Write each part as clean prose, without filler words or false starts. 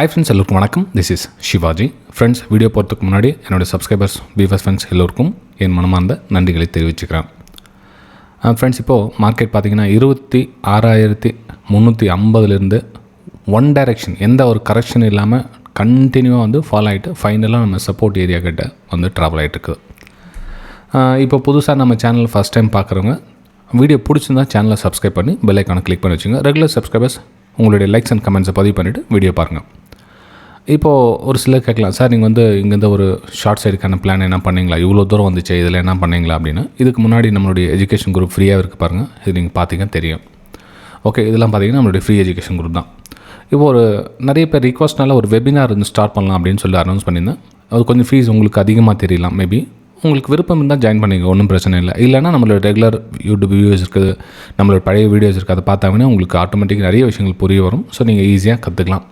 Hi friends, எல்லோருக்கும் வணக்கம். This is Sivaji. Friends, video போகிறதுக்கு முன்னாடி என்னுடைய சப்ஸ்கிரைபர்ஸ், வியூவர்ஸ், ஃப்ரெண்ட்ஸ் எல்லோருக்கும் என் மனமார்ந்த நன்றிகளை தெரிவிச்சுக்கிறேன். ஃப்ரெண்ட்ஸ், இப்போது மார்க்கெட் பார்த்திங்கன்னா 26,350 ஒன் டைரெக்ஷன், எந்த ஒரு கரெக்ஷன் இல்லாமல் கண்டினியூவாக ஃபாலோ ஆகிட்டு ஃபைனலாக நம்ம சப்போர்ட் ஏரியா கிட்ட ட்ராவல் ஆகிட்டுருக்குது. இப்போ புதுசாக நம்ம சேனல் ஃபஸ்ட் டைம் பார்க்குறவங்க வீடியோ பிடிச்சிருந்தா சேனலை சப்ஸ்கிரைப் பண்ணி பெல் ஐக்கானை கிளிக் பண்ணி வச்சுங்க. ரெகுலர் சப்ஸ்கிரைபர்ஸ் உங்களுடைய லைக்ஸ் அண்ட் கமெண்ட்ஸை பதிவு பண்ணிவிட்டு வீடியோ பாருங்கள். இப்போது ஒரு சிலர் கேட்கலாம், சார் நீங்கள் இங்கேருந்து ஒரு ஷார்ட் சைடுக்கான பிளான் என்ன பண்ணிங்களா, இவ்வளோ தூரம் வந்துச்சு, இதில் என்ன பண்ணிங்களா அப்படின்னு. இதுக்கு முன்னாடி நம்மளுடைய எஜுகேஷன் குரூப் ஃப்ரீயாக இருக்குது பாருங்கள், இது நீங்கள் பார்த்தீங்கன்னா தெரியும். ஓகே, இதெல்லாம் பார்த்தீங்கன்னா நம்மளுடைய ஃப்ரீ எஜுகேஷன் குரூப் தான். இப்போ நிறைய பேர் ரிக்வஸ்ட்னால ஒரு வெபினார் ஸ்டார்ட் பண்ணலாம் அப்படின்னு சொல்லி அனௌன்ஸ் பண்ணியிருந்தேன். அது கொஞ்சம் ஃபீஸ் உங்களுக்கு அதிகமாக தெரியலாம். மேபி உங்களுக்கு விருப்பம் இருந்தால் ஜாயின் பண்ணிங்க, ஒன்றும் பிரச்சனை இல்லை. இல்லைனா நம்மளோட ரெகுலர் யூடியூப் வீடியோஸ் இருக்குது, நம்மளோட பழைய வீடியோஸ் இருக்குது, அதை பார்த்தாங்கன்னா உங்களுக்கு ஆட்டோமேட்டிக்காக நிறைய விஷயங்கள் புரிய வரும். ஸோ நீங்கள் ஈஸியாக கற்றுக்கலாம்.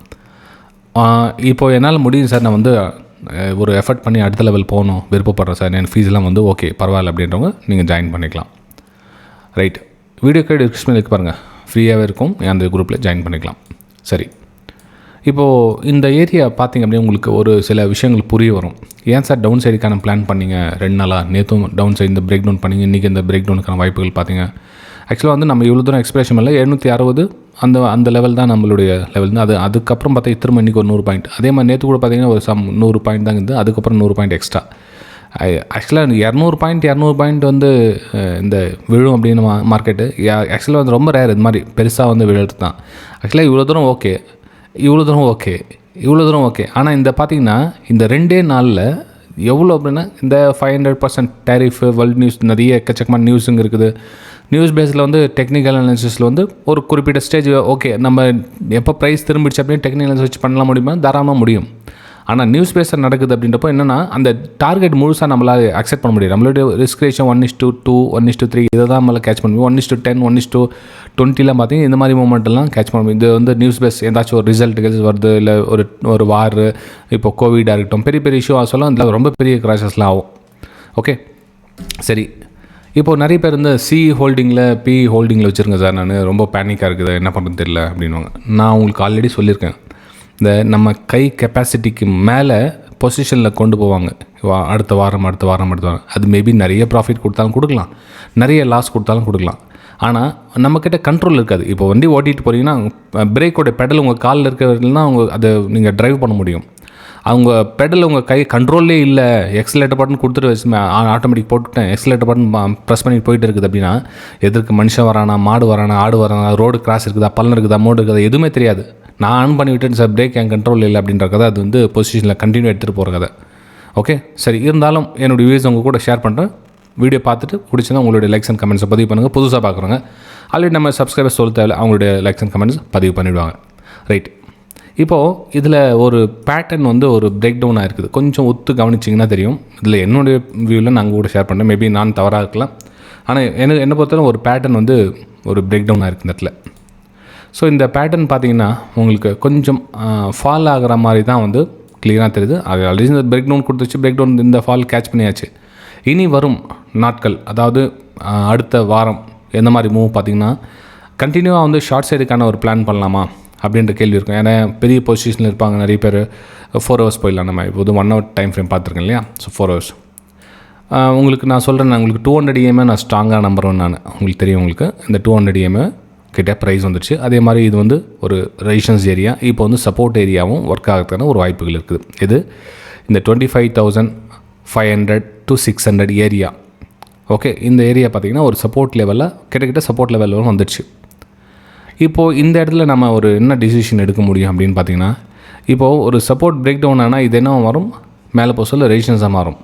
இப்போது என்னால் முடியும் சார், நான் ஒரு எஃபர்ட் பண்ணி அடுத்த லெவல் போகணும் விருப்பப்படுறேன் சார், என் ஃபீஸ்லாம் ஓகே பரவாயில்ல அப்படின்றவங்க நீங்கள் ஜாயின் பண்ணிக்கலாம். ரைட், வீடியோ கேட் டிஸ்கிரிப்ஷனில் இருக்கு பாருங்கள், ஃப்ரீயாகவே இருக்கும், அந்த குரூப்பில் ஜாயின் பண்ணிக்கலாம். சரி, இப்போது இந்த ஏரியா பார்த்திங்க அப்படியே உங்களுக்கு ஒரு சில விஷயங்கள் புரிய வரும். ஏன் சார் டவுன் சைடுக்கான பிளான் பண்ணிங்க 2 நாளாக, நேற்றும் டவுன் சைடு இந்த பிரேக் டவுன் பண்ணிங்க, இன்றைக்கி இந்த பிரேக் டவுனுக்கான வாய்ப்புகள் பார்த்தீங்க. ஆக்சுவலாக நம்ம இவ்வளோ தூரம் எக்ஸ்பிரேஷன் இல்லை, 760 அந்த லெவல் தான் நம்மளுடைய லெவல் தான். அதுக்கப்புறம் பார்த்தா திரும்ப இன்றைக்கி ஒரு 100 பாயிண்ட், அதே மாதிரி நேற்று கூட பார்த்திங்கன்னா ஒரு 100 பாயிண்ட் தான் இருக்குது, அதுக்கப்புறம் 100 பாயிண்ட் எக்ஸ்ட்ரா. ஆக்சுவலாக 200 பாயிண்ட் இந்த விழும் அப்படின்னு மார்க்கெட்டு ஆக்சுவலாக ரொம்ப ரேர், இது மாதிரி பெருசாக விழுறது தான். ஆக்சுவலாக இவ்வளோ தூரம் ஓகே. ஆனால் இந்த பார்த்திங்கன்னா இந்த 2 நாளில் எவ்வளோ அப்படின்னா, இந்த 500% டேரிஃப், வேர்ல்டு நியூஸ், நிறைய எக்கச்சக்கமான நியூஸுங்க இருக்குது. நியூஸ் பேஸில் டெக்னிக்கல் அனாலிசிஸில் ஒரு குறிப்பிட்ட ஸ்டேஜ் ஓகே, நம்ம எப்போ ப்ரைஸ் திரும்பிடுச்சு அப்படின்னு டெக்னிக்கல் அனாலிசிஸ் பண்ணலாம் முடியுமா, தாராளமாக முடியும். ஆனால் நியூஸ் பேஸில் நடக்குது அப்படின்றப்போ என்னென்னா, அந்த டார்கெட் முழுசாக நம்மளால் அக்செப்ட் பண்ண முடியும். நம்மளுடைய ரிஸ்க் ரேஷியோ 1:2, 1:3 இதை தான் நம்மளால் கேட்ச் பண்ண முடியும். 1:10, 1:20 பார்த்தீங்கன்னா இந்த மாதிரி மூமெண்ட்டெல்லாம் கேட்ச் பண்ண முடியும். இது நியூஸ் பேஸ் ஏதாச்சும் ஒரு ரிசல்ட்டுகள் வருது, இல்லை ஒரு வார், இப்போ கோவிடாக இருக்கட்டும், பெரிய பெரிய இஷ்யூ ஆசலாம் அதில் ரொம்ப பெரிய கிராஷஸ்லாம் ஆகும். ஓகே, சரி. இப்போது நிறைய பேர் சி ஹோல்டிங்கில், பி ஹோல்டிங்கில் வச்சுருங்க சார், நான் ரொம்ப பேனிக்காக இருக்குது, என்ன பண்ணுறது தெரியல அப்படின்வாங்க. நான் உங்களுக்கு ஆல்ரெடி சொல்லியிருக்கேன், இந்த நம்ம கை கெப்பாசிட்டிக்கு மேலே பொசிஷனில் கொண்டு போவாங்க. அடுத்த வாரம். அது மேபி நிறைய ப்ராஃபிட் கொடுத்தாலும் கொடுக்கலாம், நிறைய லாஸ் கொடுத்தாலும் கொடுக்கலாம். ஆனால் நம்மக்கிட்ட கண்ட்ரோல் இருக்காது. இப்போ வண்டி ஓட்டிகிட்டு போகிறீங்கன்னா பிரேக்கோட பெடல் உங்கள் காலில் இருக்கிறதுனா அதை நீங்கள் ட்ரைவ் பண்ண முடியும். அவங்க பெடல் உங்கள் கை கண்ட்ரோல்லே இல்லை, எக்ஸலேட்டர் பட்டன் கொடுத்துட்டு வச்சு ஆட்டோமேட்டிக் போட்டுட்டேன், எக்ஸலேட்டர் பட்டன் ப்ரெஸ் பண்ணி போயிட்டு இருக்குது அப்படின்னா, எதற்கு மனுஷன் வரானா, மாடு வரானா, ஆடு வரானா, ரோடு கிராஸ் இருக்குதா, பள்ளம் இருக்குதா, மோடு இருக்குதா, எதுவுமே தெரியாது. நான் ஆன் பண்ணி விட்டேன் சார், பிரேக் என் கண்ட்ரோல் இல்லை அப்படின்ற கதை, அது பொசிஷனில் கண்டினியூ எடுத்துகிட்டு போகிற கதை. ஓகே, சரி. இருந்தாலும் என்னுடைய வியூஸ் உங்கள் கூட ஷேர் பண்ணுறேன். வீடியோ பார்த்துட்டு பிடிச்சினா உங்களுடைய லைக்ஸ் அண்ட் கமெண்ட்ஸை பதிவு பண்ணுங்கள். புதுசாக பார்க்குறவங்க ஆல்ரெடி நம்ம சப்ஸ்கிரைபர்ஸ் சொல்ல தேவை, அவங்களுடைய லைக்ஸ் அண்ட் கமெண்ட்ஸ் பதிவு பண்ணிவிடுவாங்க. ரைட், இப்போது இதில் ஒரு பேட்டர்ன் ஒரு பிரேக் டவுனாக இருக்குது. கொஞ்சம் ஒத்து கவனிச்சிங்கன்னா தெரியும். இதில் என்னுடைய வியூவில் நான் கூட ஷேர் பண்ணுறேன், மேபி நான் தவறாக இருக்கலாம். ஆனால் என்னை பொறுத்தவரை ஒரு பேட்டர்ன் ஒரு பிரேக் டவுனாக இருக்குது இந்த இடத்துல. ஸோ இந்த பேட்டர்ன் பார்த்திங்கன்னா உங்களுக்கு கொஞ்சம் ஃபால் ஆகிற மாதிரி தான் கிளியராக தெரியுது. அது ஆல்ரெடி இந்த பிரேக் டவுன் கொடுத்துச்சு, பிரேக் டவுன் இந்த ஃபால் கேட்ச் பண்ணியாச்சு. இனி வரும் நாட்கள், அதாவது அடுத்த வாரம் எந்த மாதிரி மூவ் பார்த்திங்கன்னா, கண்டினியூவாக ஷார்ட் சைடுக்கான ஒரு பிளான் பண்ணலாமா அப்படின்ற கேள்வி இருக்கும். ஏன்னா பெரிய பொசிஷனில் இருப்பாங்க நிறைய பேர். 4 hours போயிடலாம். நம்ம இப்போது 1 hour டைம் ஃப்ரேம் பார்த்துருக்கேன் இல்லையா. ஸோ 4 hours உங்களுக்கு நான் சொல்கிறேன், நான் உங்களுக்கு 200 EMA நான் ஸ்ட்ராங்காக நம்புறேன். உங்களுக்கு தெரியும், உங்களுக்கு இந்த 200 EMA கிட்ட ப்ரைஸ் வந்துடுச்சு. அதே மாதிரி இது ஒரு ரெசிஸ்டன்ஸ் ஏரியா, இப்போ சப்போர்ட் ஏரியாவும் ஒர்க் ஆகிறதுக்கான ஒரு வாய்ப்புகள் இருக்குது. இது இந்த 25,500 to 600 ஏரியா. ஓகே, இந்த ஏரியா பார்த்திங்கன்னா ஒரு சப்போர்ட் லெவலில் கிட்டத்தட்ட சப்போர்ட் லெவலில் வந்துடுச்சு. இப்போது இந்த இடத்துல நம்ம என்ன டிசிஷன் எடுக்க முடியும் அப்படின்னு பார்த்திங்கன்னா, இப்போது ஒரு சப்போர்ட் பிரேக் டவுன் ஆனால் இது என்ன மாறும், மேலே போக சொல்ல ரெசிஸ்டன்ஸாக மாறும்.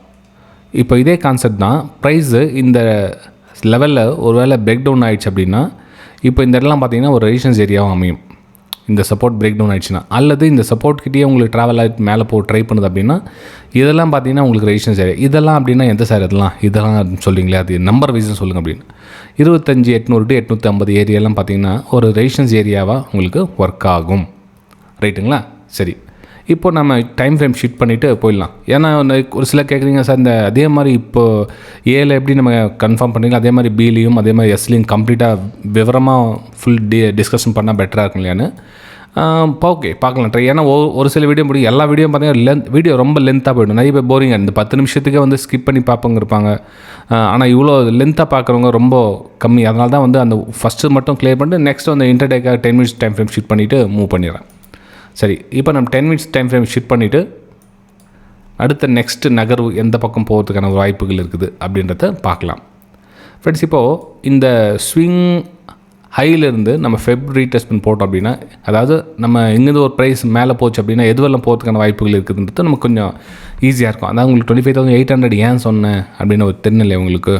இப்போ இதே கான்செப்ட் தான், ப்ரைஸு இந்த லெவலில் ஒரு வேளை பிரேக் டவுன் ஆகிடுச்சு அப்படின்னா, இப்போ இந்த இடம்லாம் பார்த்திங்கன்னா ஒரு ரெசிஸ்டன்ஸ் ஏரியாவும் அமையும். இந்த சப்போர்ட் பிரேக் டவுன் ஆகிடுச்சுன்னா, அல்லது இந்த சப்போர்ட் கிட்டேயே உங்களுக்கு ட்ராவல் ஆகிட்டு மேலே போக ட்ரை பண்ணுது அப்படின்னா, இதெல்லாம் பார்த்திங்கன்னா உங்களுக்கு ரெசிஸ்டன்ஸ் ஏரியா. இதெல்லாம் அப்படின்னா எந்த சார் இதெல்லாம் சொல்கிறீங்களே, அது நம்பர் வைஸும் சொல்லுங்கள் அப்படின்னு. 25,800 to 850 ஏரியாலாம் பார்த்திங்கன்னா ஒரு ரெசிஸ்டன்ஸ் ஏரியாவாக உங்களுக்கு ஒர்க் ஆகும். ரைட்டுங்களா? சரி, இப்போ நம்ம டைம் ஃப்ரேம் ஷிஃப்ட் பண்ணிவிட்டு போயிடலாம். ஏன்னா ஒரு சில கேட்குறீங்க சார், இந்த அதே மாதிரி இப்போது ஏல எப்படி நம்ம கன்ஃபார்ம் பண்ணிக்கலாம், அதே மாதிரி பிலையும் அதே மாதிரி எஸ்லையும் கம்ப்ளீட்டாக விவரமாக ஃபுல் டிஸ்கஷன் பண்ணால் பெட்டராக இருக்கும் இல்லையான்னு. ஓகே பார்க்கலாம் ட்ரை. ஏன்னா ஒரு சில வீடியோ முடியும், எல்லா வீடியோ பார்த்தீங்கன்னா வீடியோ ரொம்ப லென்த்தாக போய்டும். நிறைய பேர் போரிங்காக இந்த 10 நிமிஷத்துக்கே வந்து ஸ்கிப் பண்ணி பார்ப்பவங்க இருப்பாங்க. ஆனால் இவ்வளோ லென்த்தாக பார்க்குறவங்க ரொம்ப கம்மி. அதனால தான் வந்து அந்த ஃபஸ்ட்டு மட்டும் கிளியர் பண்ணிட்டு நெக்ஸ்ட் வந்து இன்டர்டேக்காக 10 மினிட்ஸ் டைம் ஃப்ரேம் ஷிஃப்ட் பண்ணிவிட்டு மூவ் பண்ணிடுறேன். சரி, இப்போ நம்ம 10 மினிட்ஸ் டைம் ஃப்ரேம் ஷிஃப்ட் பண்ணிவிட்டு அடுத்த நெக்ஸ்ட்டு நகர்வு எந்த பக்கம் போகிறதுக்கான வாய்ப்புகள் இருக்குது அப்படின்றத பார்க்கலாம். ஃப்ரெண்ட்ஸ், இப்போது இந்த ஸ்விங் ஹையிலேருந்து நம்ம ஃபெப் ரீடெஸ்ட்மெண்ட் போட்டோம் அப்படின்னா, அதாவது நம்ம எங்கேருந்து ஒரு ப்ரைஸ் மேலே போச்சு அப்படின்னா எதுவெல்லாம் போகிறதுக்கான வாய்ப்புகள் இருக்குதுன்றது நமக்கு கொஞ்சம் ஈஸியாக இருக்கும். அதான் உங்களுக்கு 25,800 ஏன் சொன்னேன் அப்படின்னு ஒரு தெரியல உங்களுக்கு.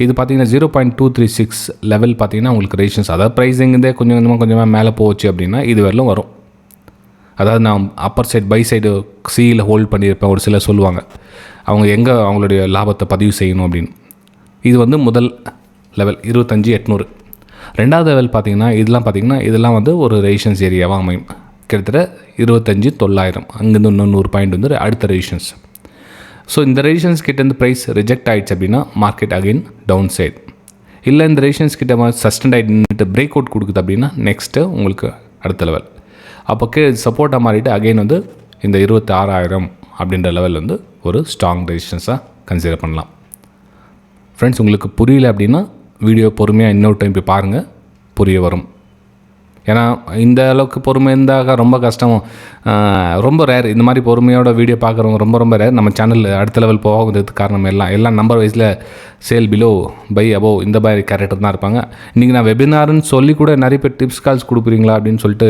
இது பார்த்தீங்கன்னா 0.236 லெவல் பார்த்தீங்கன்னா உங்களுக்கு ரெசிஸ்டன்ஸ், அதாவது ப்ரைஸ் எங்கேருந்தே கொஞ்சமாக மேலே போச்சு அப்படின்னா இது வரலும் வரும். அதாவது நான் அப்பர் சைடு பை சைடு சியில் ஹோல்ட் பண்ணியிருப்பேன், ஒரு சிலர் சொல்லுவாங்க அவங்க எங்கே அவங்களுடைய லாபத்தை பதிவு செய்யணும் அப்படின்னு. இது வந்து முதல் லெவல் 25,800. ரெண்டாவது லெவல் பார்த்திங்கன்னா இதெல்லாம் வந்து ஒரு ரெசிஸ்டன்ஸ் ஏரியாவாக அமையும். கிட்டத்தட்ட 25,900, அங்கேருந்து இன்னும் 100 பாயிண்ட் வந்து அடுத்த ரெசிஸ்டன்ஸ். ஸோ இந்த ரெசிஸ்டன்ஸ் கிட்டேருந்து ப்ரைஸ் ரிஜெக்ட் ஆகிடுச்சு அப்படின்னா மார்க்கெட் அகைன் டவுன் சைட். இல்லை இந்த ரெசிஸ்டன்ஸ் கிட்ட சஸ்டெண்ட் ஆகிட்டு பிரேக் அவுட் கொடுக்குது அப்படின்னா நெக்ஸ்ட்டு உங்களுக்கு அடுத்த லெவல். அப்போ சப்போர்ட்டாக மாறிட்டு அகைன் வந்து இந்த 26,000 அப்படின்ற லெவல் வந்து ஒரு ஸ்ட்ராங் ரெசிஸ்டன்ஸாக கன்சிடர் பண்ணலாம். ஃப்ரெண்ட்ஸ், உங்களுக்கு புரியல அப்படின்னா வீடியோ பொறுமையாக இன்னொரு டைம் போய் பாருங்கள், புரிய வரும். ஏன்னா இந்த அளவுக்கு பொறுமை இருந்தாக ரொம்ப கஷ்டம், ரொம்ப ரேர். இந்த மாதிரி பொறுமையோட வீடியோ பார்க்குறவங்க ரொம்ப ரேர். நம்ம சேனல் அடுத்த லெவல் போகிறதுக்கு காரணம் எல்லாம் நம்பர் வைஸில் சேல் பிலோ பை அபோவ் இந்த மாதிரி கேரக்டர் தான் இருப்பாங்க. இன்றைக்கி நான் வெபினார்னு சொல்லி கூட நிறைய பேர் டிப்ஸ் கால்ஸ் கொடுக்குறீங்களா அப்படின்னு சொல்லிட்டு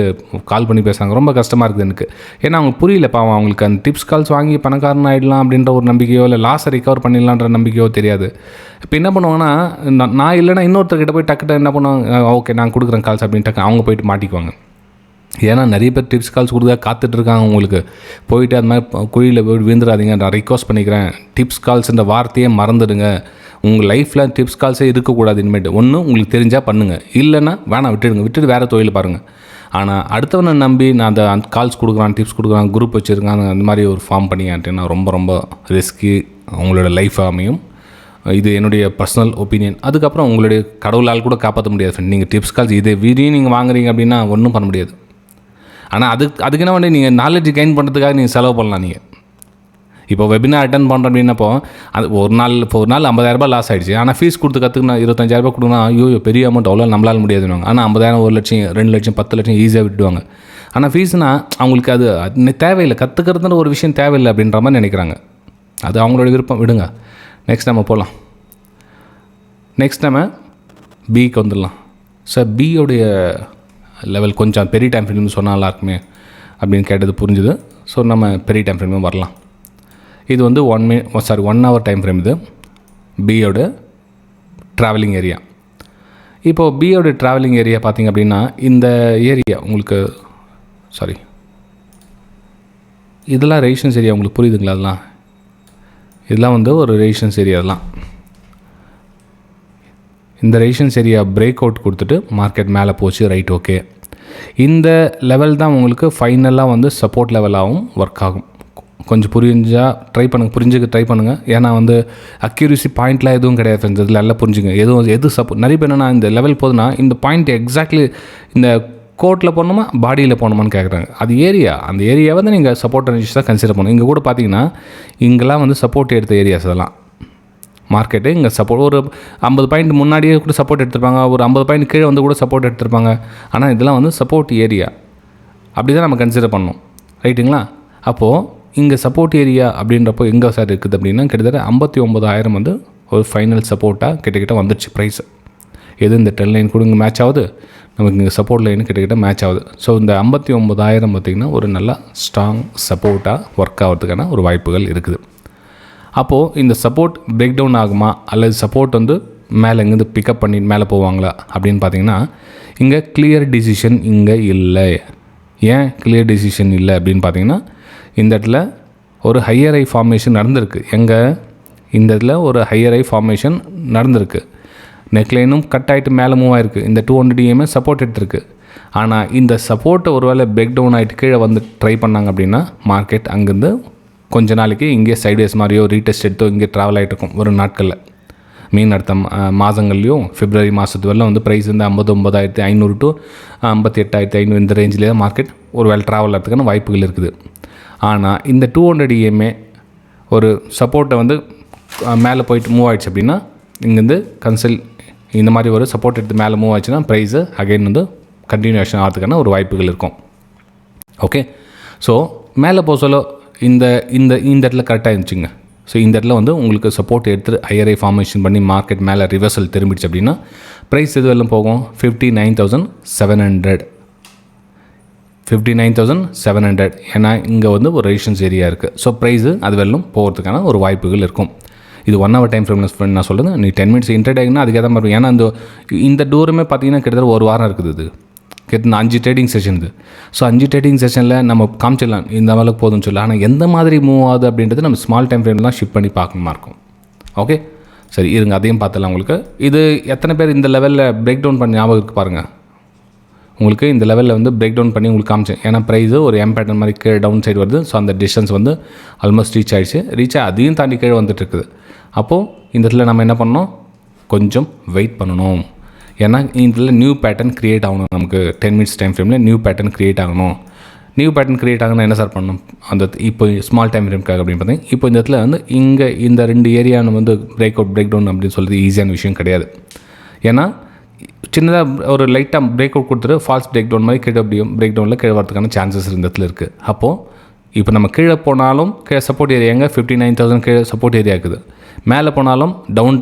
கால் பண்ணி பேசுகிறாங்க. ரொம்ப கஷ்டமாக இருக்குது எனக்கு. ஏன்னா அவங்க புரியல பாவம், அவங்களுக்கு அந்த டிப்ஸ் கால்ஸ் வாங்கி பணக்காரன் ஆகிடலாம் அப்படின்ற ஒரு நம்பிக்கையோ இல்லை லாஸை ரிகவர் பண்ணிடலான்ற நம்பிக்கையோ தெரியாது. இப்போ என்ன பண்ணுவாங்கன்னா, நான் இல்லைனா இன்னொருத்தர்கிட்ட போய் டக்குட்டு என்ன பண்ணுவாங்க, ஓகே நான் கொடுக்குறேன் கால்ஸ் அப்படின்னு டக்கு அவங்க போய்ட்டு மாட்டிக்குவாங்க. ஏன்னா நிறைய பேர் டிப்ஸ் கால்ஸ் கொடுத்தா காத்துட்ருக்காங்க. உங்களுக்கு போயிட்டு அது மாதிரி குழியில் போய் விழுந்துடாதீங்க, நான் ரிக்வஸ்ட் பண்ணிக்கிறேன். டிப்ஸ் கால்ஸ்ன்ற வார்த்தையே மறந்துடுங்க. உங்கள் லைஃப்பில் டிப்ஸ் கால்ஸே இருக்கக்கூடாது இனிமேட்டு. ஒன்று உங்களுக்கு தெரிஞ்சால் பண்ணுங்கள், இல்லைன்னா வேணாம் விட்டுட்டு வேறு தொழில் பாருங்கள். ஆனால் அடுத்தவனை நம்பி நான் அந்த கால்ஸ் கொடுக்குறான், டிப்ஸ் கொடுக்குறான், குரூப் வச்சுருக்காங்க, அந்த மாதிரி ஒரு ஃபார்ம் பண்ணியான்ட்டுன்னா ரொம்ப ரிஸ்கி உங்களோட லைஃப் அமையும். இது என்னுடைய பர்சனல் ஒப்பீனியன். அதுக்கப்புறம் உங்களுடைய கடவுளால் கூட காப்பாற்ற முடியாது ஃப்ரெண்ட். நீங்கள் டிப்ஸ் கால்ஸ் இதே வீடியோ நீங்கள் வாங்குறீங்க அப்படின்னா ஒன்றும் பண்ண முடியாது. ஆனால் அதுக்கு என்ன பண்ணி நீங்கள் நாலேஜ் கெயின் பண்ணுறதுக்காக நீங்கள் செலவு பண்ணலாம். நீங்கள் இப்போ வெபினார் அட்டன் பண்ணுறோம் அப்படின்னப்போ அது ஒரு நாள் 50,000 லாஸ் ஆகிடுச்சு. ஆனால் ஃபீஸ் கொடுத்து கற்றுக்குனா 25,000 கொடுக்குன்னா ஐயோ பெரிய அமௌண்ட் அவ்வளோ நம்மளால் முடியாதுன்னு. ஆனால் 50,000, 1 லட்சம், 2 லட்சம், 10 லட்சம் ஈஸியாக விட்டுடுவாங்க. ஆனால் ஃபீஸ்னால் அவங்களுக்கு அது தேவையில்லை, கற்றுக்கிறதுன்ற ஒரு விஷயம் தேவையில்லை அப்படின்ற மாதிரி நினைக்கிறாங்க. அது அவங்களோட விருப்பம், விடுங்க. நெக்ஸ்ட் நம்ம போகலாம். நெக்ஸ்ட் நம்ம பிக்கு வந்துடலாம். சார் பியோடைய லெவல் கொஞ்சம் பெரிய டைம் ஃப்ரேம் சொன்னால் நல்லாயிருக்குமே அப்படின்னு கேட்டது புரிஞ்சுது. ஸோ நம்ம பெரிய டைம் ஃப்ரேமும் வரலாம். இது வந்து 1 ஹவர் டைம் ஃப்ரேம். இது பியோட ட்ராவலிங் ஏரியா. இப்போது பியோட ட்ராவலிங் ஏரியா பார்த்திங்க அப்படின்னா இந்த ஏரியா உங்களுக்கு இதெல்லாம் ரெசிஸ்டன்ஸ் ஏரியா. உங்களுக்கு புரியுதுங்களா? இதெல்லாம் வந்து ஒரு ரெசிஸ்டன்ஸ் ஏரியாலாம். இந்த ரெசிஸ்டன்ஸ் ஏரியா பிரேக் அவுட் கொடுத்துட்டு மார்க்கெட் மேலே போச்சு, ரைட், ஓகே. இந்த லெவல் தான் உங்களுக்கு ஃபைனலாக வந்து சப்போர்ட் லெவலாகவும் ஒர்க் ஆகும். கொஞ்சம் புரிஞ்சுக்க ட்ரை பண்ணுங்கள். ஏன்னா வந்து அக்யூரசி பாயிண்ட்லாம் எதுவும் கிடையாது ஃப்ரெண்ட்ஸ். இதில் எல்லாம் புரிஞ்சுங்க. எது சப்போர்ட். நிறைய பேர் என்னன்னா இந்த லெவல் போதுன்னா இந்த பாயிண்ட் எக்ஸாக்ட்லி இந்த கோட்டில் போகணுமா பாடியில் போகணுமான்னு கேட்குறாங்க. அது ஏரியா, அந்த ஏரியாவை தான் நீங்கள் சப்போர்ட் ரேஞ்ச் தான் கன்சிடர் பண்ணணும். இங்கே கூட பார்த்தீங்கன்னா இங்கெல்லாம் வந்து சப்போர்ட் எடுத்த ஏரியாஸ் அதெல்லாம். மார்க்கெட்டு இங்கே சப்போர்ட் ஒரு 50 பாயிண்ட் முன்னாடியே கூட சப்போர்ட் எடுத்திருப்பாங்க, ஒரு 50 பாயிண்ட் கீழே வந்து கூட சப்போர்ட் எடுத்திருப்பாங்க. ஆனால் இதெல்லாம் வந்து சப்போர்ட் ஏரியா அப்படி தான் நம்ம கன்சிடர் பண்ணணும், ரைட்டுங்களா? அப்போது இங்கே சப்போர்ட் ஏரியா அப்படின்றப்போ எங்கே சார் இருக்குது அப்படின்னா கிட்டத்தட்ட 59,000 வந்து ஒரு ஃபைனல் சப்போர்ட்டாக கிட்டத்தட்ட வந்துடுச்சு ப்ரைஸ். எது இந்த 10 லைன் கூட இங்கே மேட்ச் ஆகுது, நமக்கு இங்கே சப்போர்ட் லைன் கிட்டத்தட்ட மேட்ச் ஆகுது. ஸோ இந்த 59,000 பார்த்திங்கன்னா ஒரு நல்ல ஸ்ட்ராங் சப்போர்ட்டாக ஒர்க் ஆகிறதுக்கான ஒரு வாய்ப்புகள் இருக்குது. அப்போது இந்த சப்போர்ட் பிரேக் டவுன் ஆகுமா அல்லது சப்போர்ட் வந்து மேலே இங்கேருந்து பிக்கப் பண்ணி மேலே போவாங்களா அப்படின்னு பார்த்தீங்கன்னா இங்கே கிளியர் டிசிஷன் இங்கே இல்லை. ஏன் கிளியர் டிசிஷன் இல்லை அப்படின்னு பார்த்தீங்கன்னா இந்த இடத்துல ஒரு ஹையர் ஐ ஃபார்மேஷன் நடந்திருக்கு. இந்த இடத்துல ஒரு ஹையர் ஐ ஃபார்மேஷன் நடந்திருக்கு. நெக்லைனும் கட் ஆகிட்டு மேலே மூவ் ஆகிருக்கு. இந்த 200 EMA சப்போர்ட் எடுத்திருக்கு. ஆனால் இந்த சப்போர்ட்டை ஒரு வேளை பிரேக் டவுன் ஆகிட்டு கீழே வந்து ட்ரை பண்ணாங்க அப்படின்னா மார்க்கெட் அங்கேருந்து கொஞ்ச நாளைக்கு இங்கே சைட்வேஸ் மாதிரியோ ரீடெஸ்ட் எடுத்தோ இங்கே ட்ராவல் ஆகிட்டு இருக்கும் ஒரு நாட்களில். மீன் அடுத்த மாதங்கள்லையும் பிப்ரவரி மாதத்து வரலாம் வந்து ப்ரைஸ் வந்து 59,500 to 58,500 இந்த ரேஞ்சிலே தான் மார்க்கெட் ஒரு வேலை ட்ராவல் ஆகிறதுக்கான வாய்ப்புகள் இருக்குது. ஆனால் இந்த 200 EMA ஒரு சப்போர்ட்டை வந்து மேலே போயிட்டு மூவ் ஆகிடுச்சு அப்படின்னா இங்கேருந்து இந்த மாதிரி ஒரு சப்போர்ட் எடுத்து மேலே மூவ் ஆச்சுன்னா ப்ரைஸு அகைன் வந்து கண்டினியூஷன் ஆகிறதுக்கான ஒரு வாய்ப்புகள் இருக்கும். ஓகே, ஸோ மேலே போக சொல்ல இந்த இந்த இந்த இடத்துல கரெக்டாக இருந்துச்சுங்க. ஸோ இந்த இடத்துல வந்து உங்களுக்கு சப்போர்ட் எடுத்து ஐஆர்ஐ ஃபார்மேஷன் பண்ணி மார்க்கெட் மேலே ரிவர்சல் திரும்பிடுச்சு அப்படின்னா ப்ரைஸ் இது எல்லாம் போகும் 59,700. 59,700 ஏன்னா இங்கே வந்து ஒரு ரெசிஸ்டன்ஸ் ஏரியா இருக்குது. ஸோ ப்ரைஸு அது வெல்லும் போகிறதுக்கான ஒரு வாய்ப்புகள் இருக்கும். இது 1 hour டைம் ஃப்ரேமில் நான் சொல்லுது. நீ 10 minutes இன்டர்டேக்னா அதுக்கேற்ற மாதிரி. ஏன்னா இந்த தூரமே பார்த்தீங்கன்னா கிட்டத்தட்ட ஒரு வாரம் இருக்குது. இது கிட்டத்தட்ட 5 ட்ரேடிங் செஷன் இது. ஸோ 5 ட்ரேடிங் செஷனில் நம்ம காமிச்சிடலாம் இந்த அளவுக்கு போதும்னு சொல்லலாம். ஆனால் எந்த மாதிரி மூவ் ஆகுது அப்படின்றது நம்ம ஸ்மால் டைம் ஃப்ரேமில் தான் ஷிஃப்ட் பண்ணி பார்க்கணுமா இருக்கும். ஓகே, சரி இருங்க அதையும் பார்த்துலாம். உங்களுக்கு இது எத்தனை பேர் இந்த லெவலில் பிரேக் டவுன் பண்ணி ஞாபகம் இருக்குது பாருங்கள். உங்களுக்கு இந்த லெவலில் வந்து பிரேக் டவுன் பண்ணி உங்களுக்கு காமிச்சேன். ஏன்னா ப்ரைஸு ஒரு பேட்டர்ன் மாதிரி கீழே டவுன் சைடு வருது. ஸோ அந்த டிஸ்டன்ஸ் வந்து ஆல்மோஸ்ட் ரீச் ஆகிடுச்சு. அதையும் தாண்டி கீழே வந்துட்டு இருக்குது. அப்போது இந்த இடத்துல நம்ம என்ன பண்ணணும், கொஞ்சம் வெயிட் பண்ணணும். ஏன்னா இதில் நியூ பேட்டர்ன் க்ரியேட் ஆகணும். நமக்கு 10 minutes டைம் ஃப்ரேமில் நியூ பேட்டர்ன் க்ரியேட் ஆகணும். நியூ பேட்டர்ன் க்ரியேட் ஆகணும்னா என்ன சார் பண்ணணும், அந்த இப்போ ஸ்மால் டைம் ஃப்ரேம்க்காக அப்படின்னு பார்த்தீங்கன்னா இப்போ இந்த இடத்துல வந்து இங்கே இந்த 2 ஏரியான்னு வந்து பிரேக் டவுன் அப்படின்னு சொல்கிறது ஈஸியான விஷயம் கிடையாது. ஏன்னா சின்னதாக ஒரு லைட்டாக பிரேக் அவுட் கொடுத்துட்டு ஃபால்ஸ் பிரேக் டவுன் மாதிரி கீழே அப்படியும் பிரேக் டவுனில் கீழே வரதுக்கான சான்சஸ் இந்த இடத்துல இருக்குது. அப்போது இப்போ நம்ம கீழே போனாலும் கீழே சப்போர்ட் ஏரியா எங்கே 59,000 கீழே சப்போர்ட் ஏரியா இருக்குது. மேலே போனாலும் டவுன்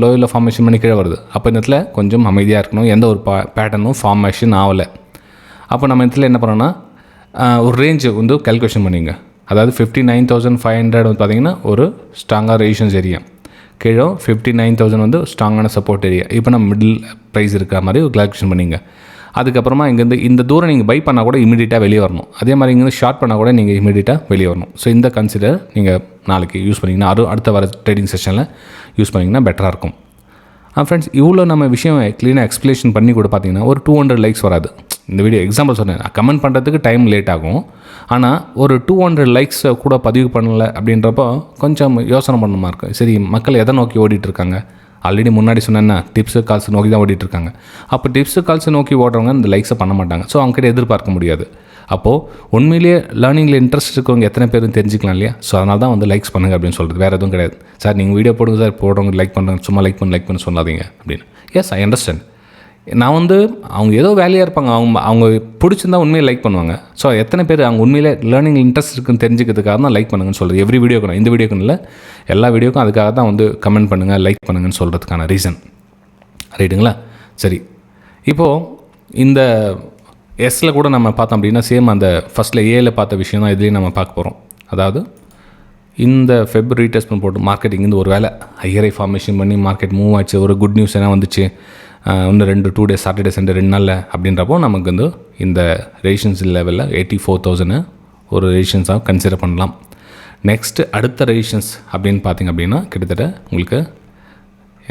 லோவில் ஃபார்மேஷன் பண்ணி கீழே வருது. அப்போ இந்த இடத்துல கொஞ்சம் அமைதியாக இருக்கணும். எந்த ஒரு பேட்டர்னும் ஃபார்மேஷன் ஆகலை. அப்போ நம்ம இடத்துல என்ன பண்ணோன்னா ஒரு ரேஞ்சு வந்து கேல்குலேஷன் பண்ணிங்க. அதாவது 59,500 வந்து பார்த்திங்கன்னா ஒரு ஸ்ட்ராங்காக ரெசிஸ்டன்ஸ் ஏரியா, கீழே 59,000 வந்து ஸ்ட்ராங்கான சப்போர்ட் ஏரியா. இப்போ நம்ம மிடில் ப்ரைஸ் இருக்கிற மாதிரி ஒரு கேல்குலேஷன் பண்ணிங்க. அதுக்கப்புறமா இங்கேருந்து இந்த தூரம் நீங்கள் பை பண்ணால் கூட இமீடியட்டாக வெளியே வரணும். அதே மாதிரி இங்கேருந்து ஷார்ட் பண்ணால் கூட நீங்கள் இமீடியட்டாக வெளியே வரணும். ஸோ இந்த கன்சிடர் நீங்கள் நாளைக்கு யூஸ் பண்ணிங்கன்னா அடுத்த வர ட்ரேடிங் செஷனில் யூஸ் பண்ணிங்கன்னா பெட்டராக இருக்கும். ஃப்ரெண்ட்ஸ், இவ்வளோ நம்ம விஷயம் க்ளீனாக எக்ஸ்பிளேஷன் பண்ணி கூட பார்த்தீங்கன்னா ஒரு 200 லைக்ஸ் வராது. இந்த வீடியோ எக்ஸாம்பிள் சொன்னேன். கமெண்ட் பண்ணுறதுக்கு டைம் லேட் ஆகும். ஆனால் ஒரு 200 லைக்ஸை கூட பதிவு பண்ணலை அப்படின்றப்போ கொஞ்சம் யோசனை பண்ணணுமா இருக்கும். சரி, மக்கள் எதை நோக்கி ஓடிட்டுருக்காங்க? ஆல்ரெடி முன்னாடி சொன்னேன்னா டிப்ஸு கால்ஸ் நோக்கி தான் ஓடிட்டுருக்காங்க. அப்போ டிப்ஸு கால்ஸை நோக்கி ஓடுறவங்க இந்த லைக்ஸை பண்ண மாட்டாங்க. ஸோ அவங்ககிட்ட எதிர்பார்க்க முடியாது. அப்போது உண்மையிலேயே லேர்னிங்கில் இன்ட்ரெஸ்ட் இருக்கவங்க எத்தனை பேரும் தெரிஞ்சிக்கலாம் இல்லையா? ஸோ அதனால தான் வந்து லைக்ஸ் பண்ணுங்கள் அப்படின்னு சொல்கிறது. வேறு எதுவும் கிடையாது. சார் நீங்கள் வீடியோ போடுங்க சார், போடுறவங்க லைக் பண்ணுறாங்க, சும்மா லைக் பண்ணி சொல்லாதீங்க அப்படின்னு. Yes, I understand. நான் வந்து அவங்க ஏதோ வேலையாக இருப்பாங்க, அவங்க பிடிச்சிருந்தா உண்மையை லைக் பண்ணுவாங்க. ஸோ எத்தனை பேர் அவங்க உண்மையிலே லேர்னிங் இன்ட்ரெஸ்ட் இருக்குன்னு தெரிஞ்சுக்கிறதுக்காக தான் லைக் பண்ணுங்கன்னு சொல்கிறது. எவ்ரி வீடியோக்கு நான் இந்த வீடியோக்கு இல்லை, எல்லா வீடியோக்கும் அதுக்காக தான் வந்து கமெண்ட் பண்ணுங்கள், லைக் பண்ணுங்கன்னு சொல்கிறதுக்கான ரீசன். ரைட்டுங்களா? சரி, இப்போது இந்த எஸ்ஸில் கூட நம்ம பார்த்தோம் அப்படின்னா சேம் அந்த ஃபஸ்ட்டில் ஏல பார்த்த விஷயம் தான் இதுலேயும் நம்ம பார்க்க போகிறோம். அதாவது இந்த ஃபெப்ரவரி டெஸ்ட் போட்டு மார்க்கெட் இங்கேருந்து ஒரு வேலை ஐஆர்ஐ ஃபார்மேஷன் பண்ணி மார்க்கெட் மூவ் ஆச்சு, ஒரு குட் நியூஸ் என்ன வந்துச்சு, இன்னும் 2 days சாட்டர்டே சண்டே 2 நாளில் அப்படின்றப்போ நமக்கு வந்து இந்த ரெசிஸ்டன்ஸ் லெவலில் 84,000 ஒரு ரெசிஸ்டன்ஸாக கன்சிடர் பண்ணலாம். நெக்ஸ்ட்டு அடுத்த ரெசிஸ்டன்ஸ் அப்படின்னு பார்த்திங்க அப்படின்னா கிட்டத்தட்ட உங்களுக்கு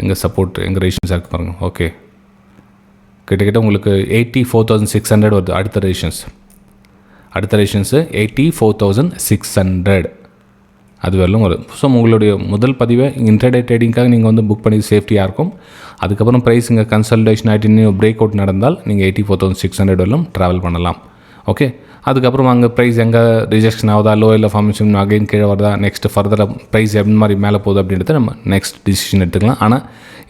எங்கள் சப்போர்ட் எங்கள் ரெசிஸ்டன்ஸாக இருக்குது பாருங்கள். ஓகே, கிட்டத்தட்ட உங்களுக்கு 84,600 வருது அடுத்த ரெசிஸ்டன்ஸு 84,600 அது வரலும் வரும். ஸோ உங்களுடைய முதல் பதிவை இன்டர்டே ட்ரேடிங்காக நீங்கள் வந்து புக் பண்ணி சேஃப்டியாக இருக்கும். அதுக்கப்புறம் ப்ரைஸ் இங்கே கன்சல்டேஷன் ஆகிட்டு இன்னும் பிரேக் அவுட் நடந்தால் நீங்கள் 84,600 வரலும் ட்ராவல் பண்ணலாம். ஓகே, அதுக்கப்புறம் அங்கே ப்ரைஸ் எங்கே ரிஜெக்ஷன் ஆகுதா, லோ இல்லை ஃபார்மேஷன் அகைன் கீழே வருதா, நெக்ஸ்ட்டு ஃபர்தராக ப்ரைஸ் எப்படி மாதிரி மேலே போகுது அப்படின்றத நம்ம நெக்ஸ்ட் டிசிஷன் எடுத்துக்கலாம். ஆனால்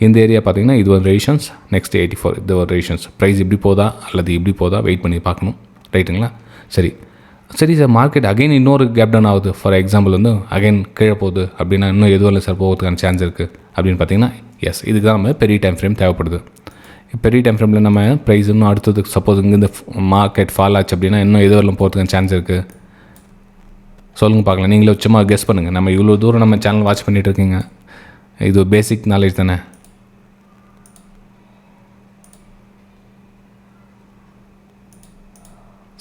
இந்த ஏரியா பார்த்திங்கன்னா இது ஒரு ரெசிஸ்டன்ஸ், நெக்ஸ்ட் 84 இது ஒரு ரெசிஸ்டன்ஸ். ப்ரைஸ் இப்படி போதா அல்லது இப்படி போதா வெயிட் பண்ணி பார்க்கணும். ரைட்டுங்களா? சரி சார், மார்க்கெட் அகைன் இன்னொரு கேப் டவுன் ஆகுது. ஃபார் எக்ஸாம்பிள் வந்து அகைன் கீழே போகுது அப்படின்னா இன்னும் எதுவும் இல்லை சார் போகிறதுக்கான சான்ஸ் இருக்குது அப்படின்னு பார்த்தீங்கன்னா எஸ், இதுக்கு தான் நம்ம பெரிய டைம் ஃப்ரேம் தேவைப்படுது. பெரிய டைம் ஃப்ரேமில் நம்ம ப்ரைஸ் இன்னும் அடுத்தது சப்போஸ் இங்கே இந்த மார்க்கெட் ஃபால் ஆச்சு அப்படின்னா இன்னும் எதுவும் போகிறதுக்கான சான்ஸ் இருக்குது. சொல்லுங்கள் பார்க்கலாம். நீங்களே சும்மா கெஸ் பண்ணுங்கள். நம்ம இவ்வளோ தூரம் நம்ம சேனல் வாட்ச் பண்ணிகிட்டு இருக்கீங்க, இது பேசிக் நாலேஜ் தானே.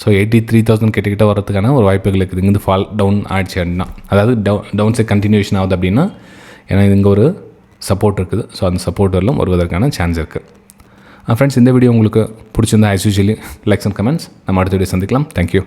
ஸோ 83,000 கிட்ட வரதுக்கான ஒரு வாய்ப்புகள் இருக்குது. இங்கேருந்து ஃபால் டவுன் ஆகிடுச்சு அப்படின்னா, அதாவது டவுன் சைட் கண்டினியூஷன் ஆகுது அப்படின்னா, ஏன்னா இங்கே ஒரு சப்போர்ட் இருக்குது. ஸோ அந்த சப்போர்ட் வரலும் வருவதற்கான சான்ஸ் இருக்குது. ஃப்ரெண்ட்ஸ், இந்த வீடியோ உங்களுக்கு பிடிச்சிருந்தா as usually likes and comments. நம்ம அடுத்த வீடியோ சந்திக்கலாம். தேங்க்யூ.